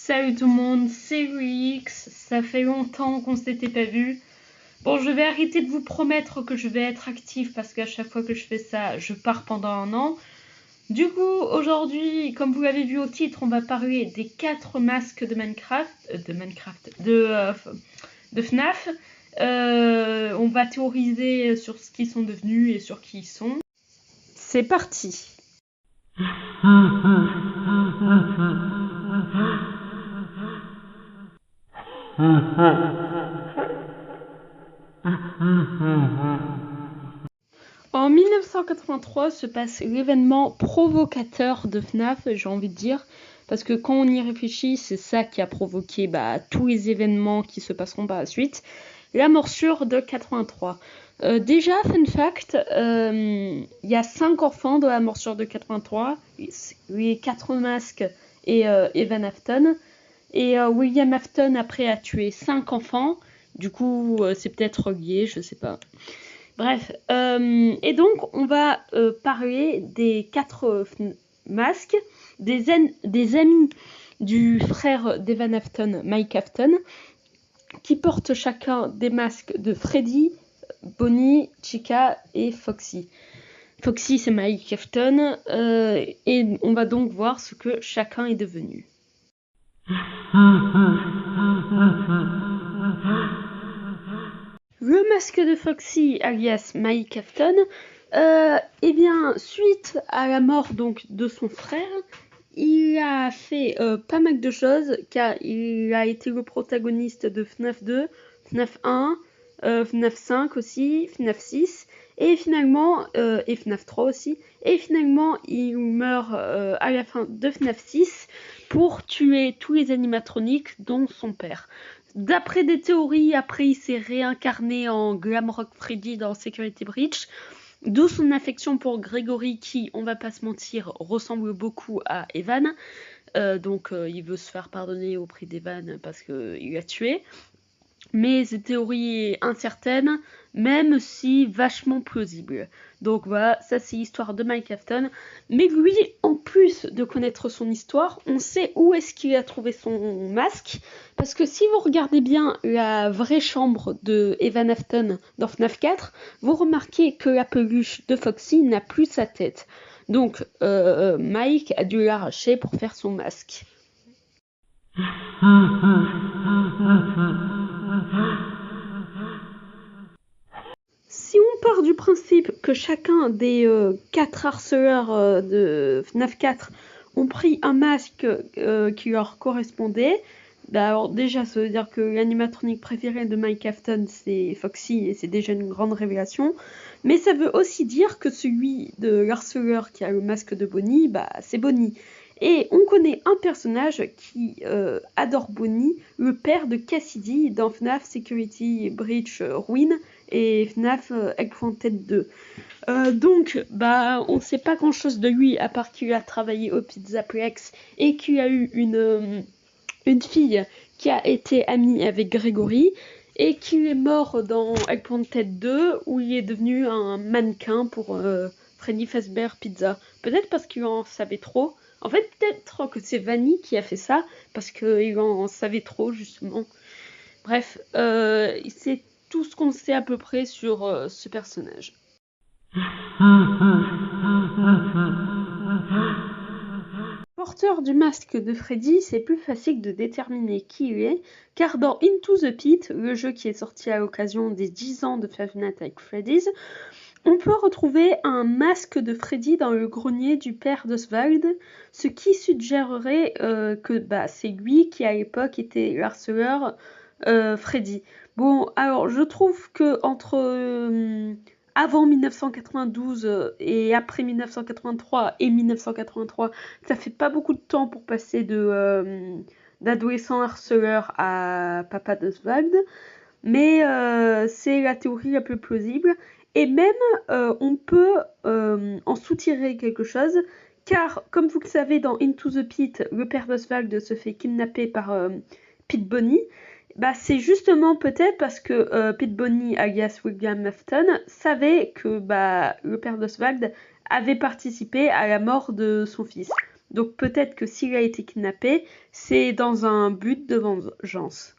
Salut tout le monde, c'est Louis X, ça fait longtemps qu'on s'était pas vu. Bon, je vais arrêter de vous promettre que je vais être active parce qu'à chaque fois que je fais ça, je pars pendant un an. Du coup, aujourd'hui, comme vous l'avez vu au titre, on va parler des 4 masques de de FNAF. On va théoriser sur ce qu'ils sont devenus et sur qui ils sont. C'est parti. En 1983 se passe l'événement provocateur de FNAF, j'ai envie de dire, parce que quand on y réfléchit, c'est ça qui a provoqué tous les événements qui se passeront par la suite. La morsure de 83. Déjà, fun fact, il y a 5 enfants dans la morsure de 83, les 4 masques et Evan Afton. Et William Afton, après, a tué 5 enfants. Du coup, c'est peut-être relié, je sais pas. Bref, et donc on va parler des 4 masques, des amis du frère d'Evan Afton, Mike Afton, qui portent chacun des masques de Freddy, Bonnie, Chica et Foxy. Foxy, c'est Mike Afton, et on va donc voir ce que chacun est devenu. Le masque de Foxy, alias Mike Afton, eh bien, suite à la mort donc de son frère, il a fait pas mal de choses, car il a été le protagoniste de FNAF 2, FNAF 1, FNAF 5 aussi, FNAF 6, et finalement, et FNAF 3 aussi, et finalement, il meurt à la fin de FNAF 6 pour tuer tous les animatroniques, dont son père. D'après des théories, après il s'est réincarné en Glamrock Freddy dans Security Breach, d'où son affection pour Gregory qui, on va pas se mentir, ressemble beaucoup à Evan. Donc il veut se faire pardonner au prix d'Evan parce qu'il l'a tué. Mais cette théorie est incertaine, même si vachement plausible. Donc voilà, ça c'est l'histoire de Mike Afton. Mais lui, en plus de connaître son histoire, on sait où est-ce qu'il a trouvé son masque. Parce que si vous regardez bien la vraie chambre de Evan Afton dans FNAF 4, vous remarquez que la peluche de Foxy n'a plus sa tête. Donc Mike a dû l'arracher pour faire son masque. Si on part du principe que chacun des 4 harceleurs de FNAF 4 ont pris un masque qui leur correspondait, alors déjà ça veut dire que l'animatronique préféré de Mike Afton c'est Foxy et c'est déjà une grande révélation, mais ça veut aussi dire que celui de l'harceleur qui a le masque de Bonnie, c'est Bonnie. Et on connaît un personnage qui adore Bonnie, le père de Cassidy dans FNAF Security Breach Ruin et FNAF Egg-Fronted 2. Donc, on sait pas grand chose de lui à part qu'il a travaillé au Pizzaplex et qu'il a eu une fille qui a été amie avec Gregory et qu'il est mort dans Egg-Fronted 2 où il est devenu un mannequin pour Freddy Fazbear Pizza. Peut-être parce qu'il en savait trop. En fait, peut-être que c'est Vanny qui a fait ça, parce qu'il en savait trop, justement. Bref, c'est tout ce qu'on sait à peu près sur ce personnage. Porteur du masque de Freddy, c'est plus facile de déterminer qui il est, car dans Into the Pit, le jeu qui est sorti à l'occasion des 10 ans de Five Nights at Freddy's, on peut retrouver un masque de Freddy dans le grenier du père d'Oswald, ce qui suggérerait que c'est lui qui à l'époque était l'harceleur Freddy. Bon, alors je trouve que entre avant 1992 et après 1983 et 1983, ça fait pas beaucoup de temps pour passer d'adolescent harceleur à papa d'Oswald, mais c'est la théorie la plus plausible. Et même, on peut en soutirer quelque chose, car, comme vous le savez, dans Into the Pit, le père d'Oswald se fait kidnapper par Pete Bonnie. C'est justement peut-être parce que Pete Bonnie, alias William Afton, savait que le père d'Oswald avait participé à la mort de son fils. Donc peut-être que s'il a été kidnappé, c'est dans un but de vengeance.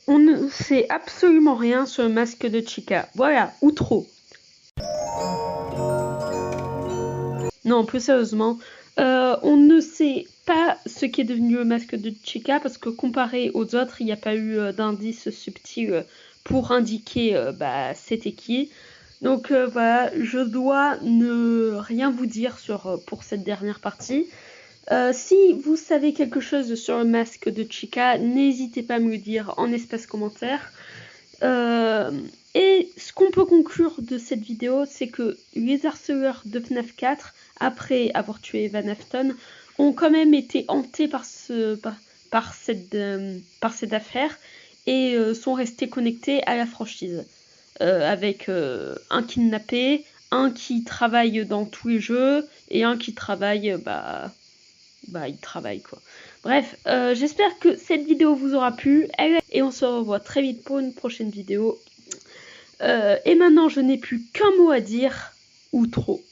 On ne sait absolument rien sur le masque de Chica. Voilà, ou trop. Non, plus sérieusement, on ne sait pas ce qu'est devenu le masque de Chica parce que comparé aux autres, il n'y a pas eu d'indice subtil pour indiquer c'était qui. Donc voilà, je dois ne rien vous dire pour cette dernière partie. Si vous savez quelque chose sur le masque de Chica, n'hésitez pas à me le dire en espace commentaire. Et ce qu'on peut conclure de cette vidéo, c'est que les harceleurs de FNAF 4, après avoir tué Van Afton, ont quand même été hantés par cette affaire et sont restés connectés à la franchise. Avec un kidnappé, un qui travaille dans tous les jeux et un qui travaille, il travaille quoi. Bref, j'espère que cette vidéo vous aura plu et on se revoit très vite pour une prochaine vidéo. Et maintenant, je n'ai plus qu'un mot à dire, ou trop.